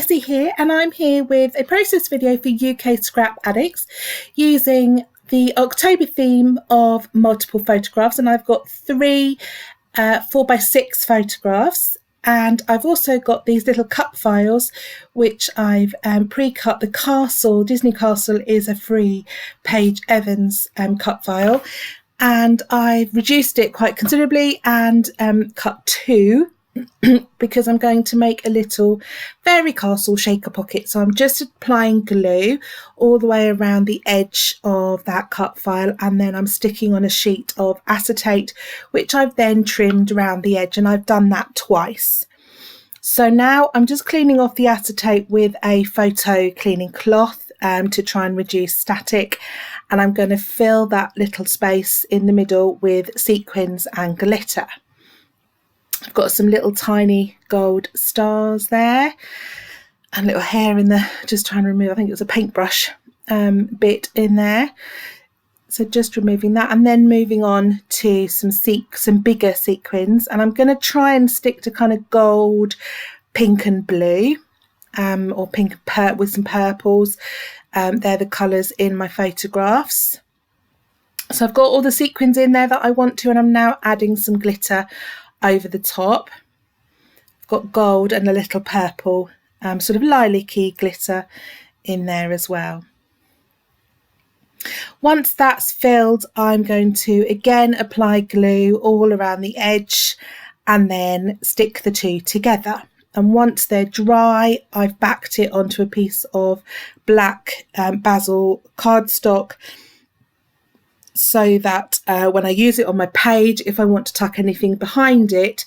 Essie here, and I'm here with a process video for UK Scrap Addicts using the October theme of multiple photographs, and I've got three 4x6 photographs, and I've also got these little cut files which I've pre-cut. The castle, Disney Castle, is a free Paige Evans cut file, and I've reduced it quite considerably and cut two because I'm going to make a little fairy castle shaker pocket. So I'm just applying glue all the way around the edge of that cut file, and then I'm sticking on a sheet of acetate which I've then trimmed around the edge, and I've done that twice. So now I'm just cleaning off the acetate with a photo cleaning cloth to try and reduce static, and I'm going to fill that little space in the middle with sequins and glitter. I've got some little tiny gold stars there and little hair in the, just trying to remove, I think it was a paintbrush bit in there. So just removing that, and then moving on to some bigger sequins, and I'm going to try and stick to kind of gold, pink and blue, or pink with some purples. They're the colours in my photographs. So I've got all the sequins in there that I want to, and I'm now adding some glitter over the top. I've got gold and a little purple sort of lilac-y glitter in there as well. Once that's filled, I'm going to again apply glue all around the edge and then stick the two together. And once they're dry, I've backed it onto a piece of black basil cardstock, so that when I use it on my page, if I want to tuck anything behind it,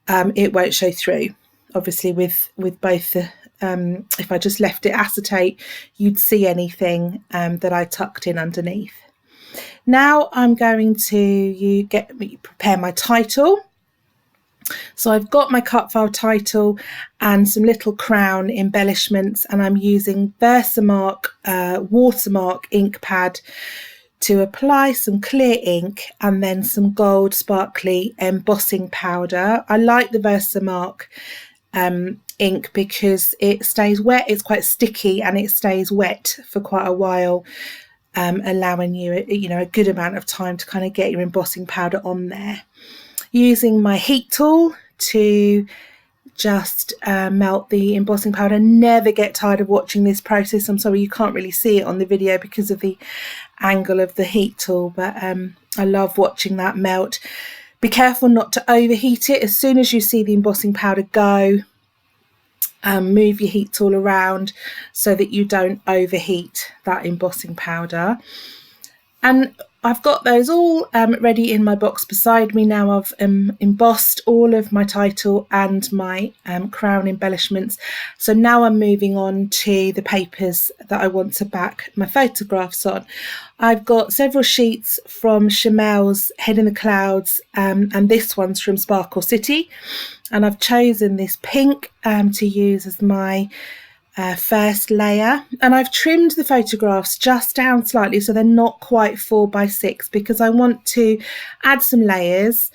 it won't show through. Obviously with both the, if I just left it acetate, you'd see anything that I tucked in underneath. Now I'm going to prepare my title. So I've got my cut file title and some little crown embellishments, and I'm using Versamark watermark ink pad to apply some clear ink and then some gold sparkly embossing powder. I like the Versamark ink because it stays wet, it's quite sticky, and it stays wet for quite a while, allowing you a good amount of time to kind of get your embossing powder on there. Using my heat tool to just melt the embossing powder. Never get tired of watching this process. I'm sorry you can't really see it on the video because of the angle of the heat tool, but I love watching that melt. Be careful not to overheat it. As soon as you see the embossing powder go, move your heat tool around so that you don't overheat that embossing powder. And I've got those all ready in my box beside me now. I've embossed all of my title and my crown embellishments. So now I'm moving on to the papers that I want to back my photographs on. I've got several sheets from Chamel's Head in the Clouds, and this one's from Sparkle City. And I've chosen this pink to use as my first layer, and I've trimmed the photographs just down slightly so they're not quite 4x6 because I want to add some layers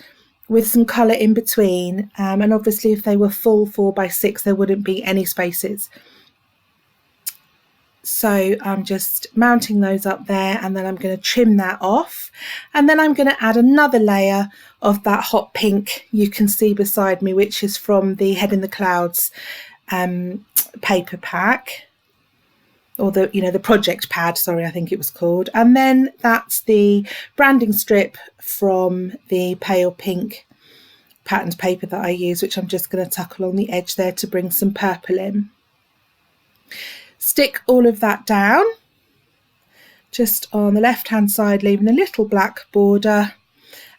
with some colour in between, and obviously if they were full 4x6 there wouldn't be any spaces. So I'm just mounting those up there, and then I'm going to trim that off, and then I'm going to add another layer of that hot pink you can see beside me, which is from the Head in the Clouds paper pack, or the project pad, sorry, I think it was called. And then that's the branding strip from the pale pink patterned paper that I use, which I'm just going to tuck along the edge there to bring some purple in. Stick all of that down just on the left hand side, leaving a little black border.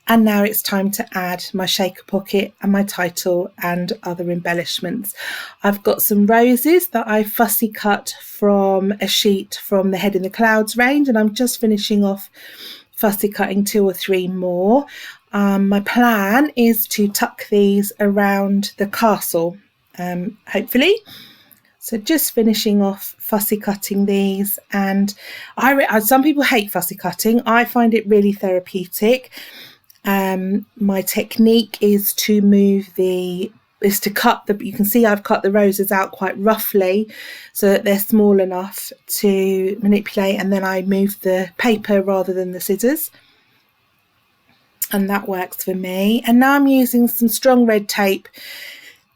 And now it's time to add my shaker pocket and my title and other embellishments. I've got some roses that I fussy cut from a sheet from the Head in the Clouds range, and I'm just finishing off fussy cutting 2 or 3 more. My plan is to tuck these around the castle, hopefully. So just finishing off fussy cutting these, and some people hate fussy cutting. I find it really therapeutic. My technique is to move the to cut you can see I've cut the roses out quite roughly so that they're small enough to manipulate, and then I move the paper rather than the scissors, and that works for me. And now I'm using some strong red tape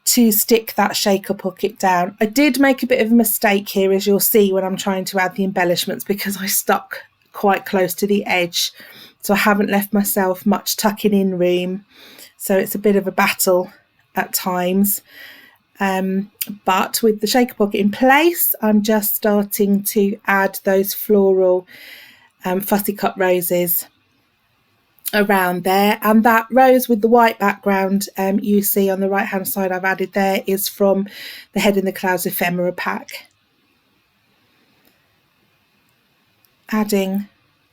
to stick that shaker pocket down. I did make a bit of a mistake here, as you'll see when I'm trying to add the embellishments, because I stuck quite close to the edge, so I haven't left myself much tucking in room, so it's a bit of a battle at times. But with the shaker pocket in place, I'm just starting to add those floral fussy cut roses around there. And that rose with the white background you see on the right hand side I've added there is from the Head in the Clouds ephemera pack.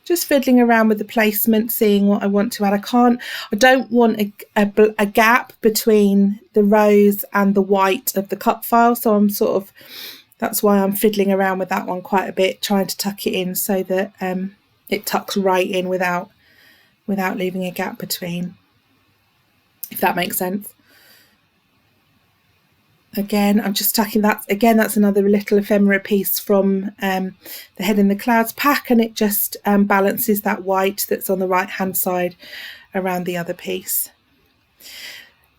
Just fiddling around with the placement, seeing what I want to add. I don't want a gap between the rose and the white of the cut file, so that's why I'm fiddling around with that one quite a bit, trying to tuck it in so that it tucks right in without leaving a gap between, if that makes sense. Again, I'm just tucking that. Again, that's another little ephemera piece from the Head in the Clouds pack, and it just balances that white that's on the right hand side around the other piece.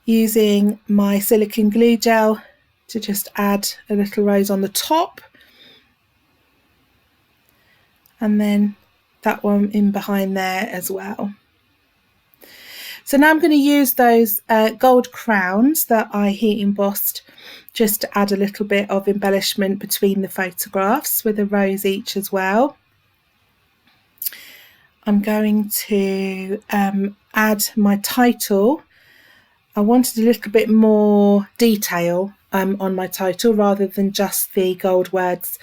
Using my silicone glue gel to just add a little rose on the top, and then that one in behind there as well. So now I'm going to use those gold crowns that I heat embossed just to add a little bit of embellishment between the photographs, with a rose each as well. I'm going to add my title. I wanted a little bit more detail on my title rather than just the gold words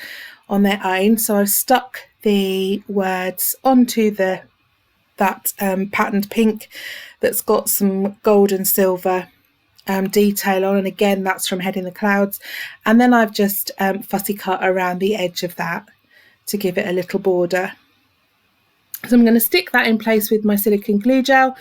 on their own. So I've stuck the words onto that patterned pink that's got some gold and silver detail on, and again that's from Head in the Clouds, and then I've just fussy cut around the edge of that to give it a little border. So I'm going to stick that in place with my silicone glue gel.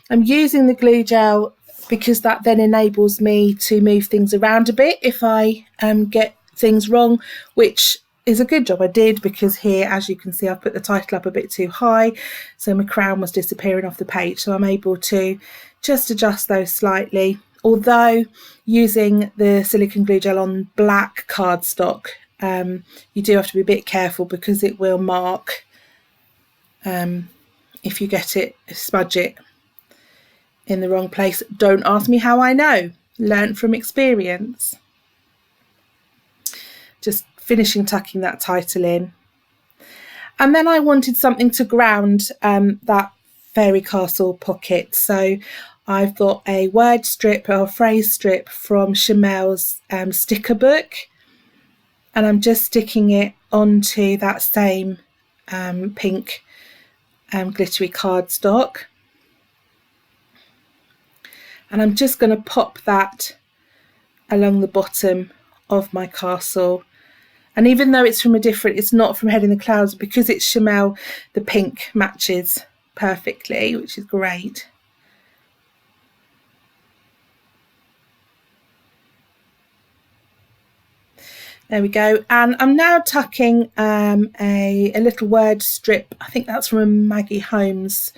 I'm using the glue gel because that then enables me to move things around a bit if I get things wrong, which is a good job I did, because here, as you can see, I've put the title up a bit too high, so my crown was disappearing off the page, so I'm able to just adjust those slightly. Although using the silicone glue gel on black cardstock, you do have to be a bit careful, because it will mark if you smudge it in the wrong place. Don't ask me how I know, learnt from experience. Just finishing tucking that title in, and then I wanted something to ground that fairy castle pocket, so I've got a word strip or a phrase strip from Chamel's sticker book, and I'm just sticking it onto that same pink glittery cardstock, and I'm just going to pop that along the bottom of my castle. And even though it's not from Head in the Clouds, because it's Chamel, the pink matches perfectly, which is great. There we go. And I'm now tucking a little word strip. I think that's from a Maggie Holmes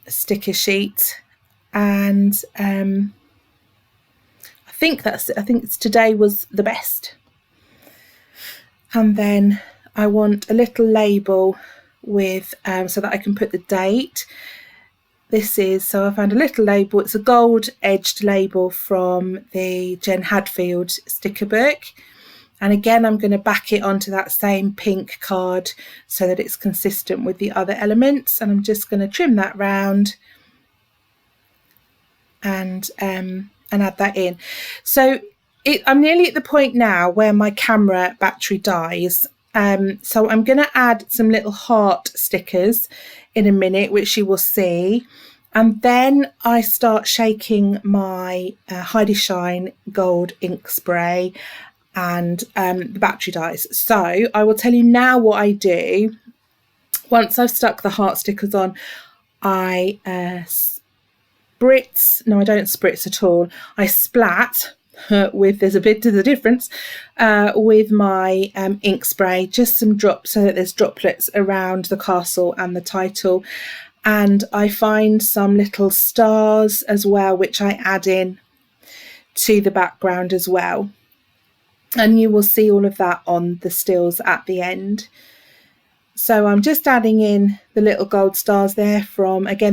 sticker sheet. And I think it's Today Was the Best. And then I want a little label with so that I can put the date. So I found a little label. It's a gold edged label from the Jen Hadfield sticker book. And again, I'm going to back it onto that same pink card so that it's consistent with the other elements. And I'm just going to trim that round and add that in. So I'm nearly at the point now where my camera battery dies. So I'm going to add some little heart stickers in a minute, which you will see. And then I start shaking my Heidi Shine gold ink spray, and the battery dies. So I will tell you now what I do. Once I've stuck the heart stickers on, I spritz, no, I don't spritz at all. I splat there's a bit of the difference, with my ink spray, just some drops so that there's droplets around the castle and the title. And I find some little stars as well, which I add in to the background as well. And you will see all of that on the stills at the end. So I'm just adding in the little gold stars there from the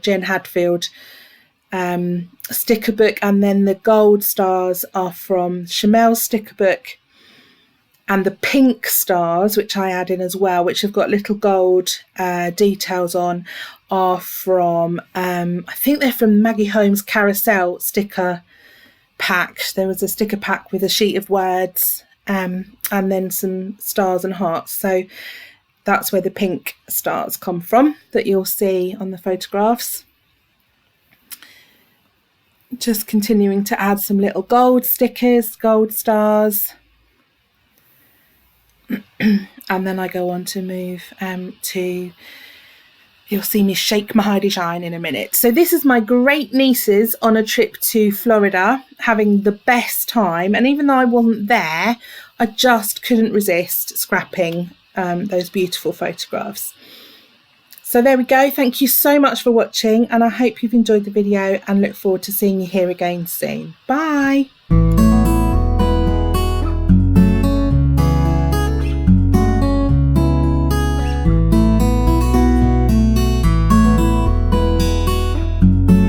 Jen Hadfield sticker book, and then the gold stars are from Chamel's sticker book, and the pink stars, which I add in as well, which have got little gold details on, are from I think they're from Maggie Holmes' Carousel sticker pack. There was a sticker pack with a sheet of words and then some stars and hearts, so that's where the pink stars come from that you'll see on the photographs. Just continuing to add some little gold stickers, gold stars. And then I go on to move to, you'll see me shake my high design in a minute. So this is my great nieces on a trip to Florida, having the best time. And even though I wasn't there, I just couldn't resist scrapping those beautiful photographs. So there we go. Thank you so much for watching, and I hope you've enjoyed the video and look forward to seeing you here again soon. Bye.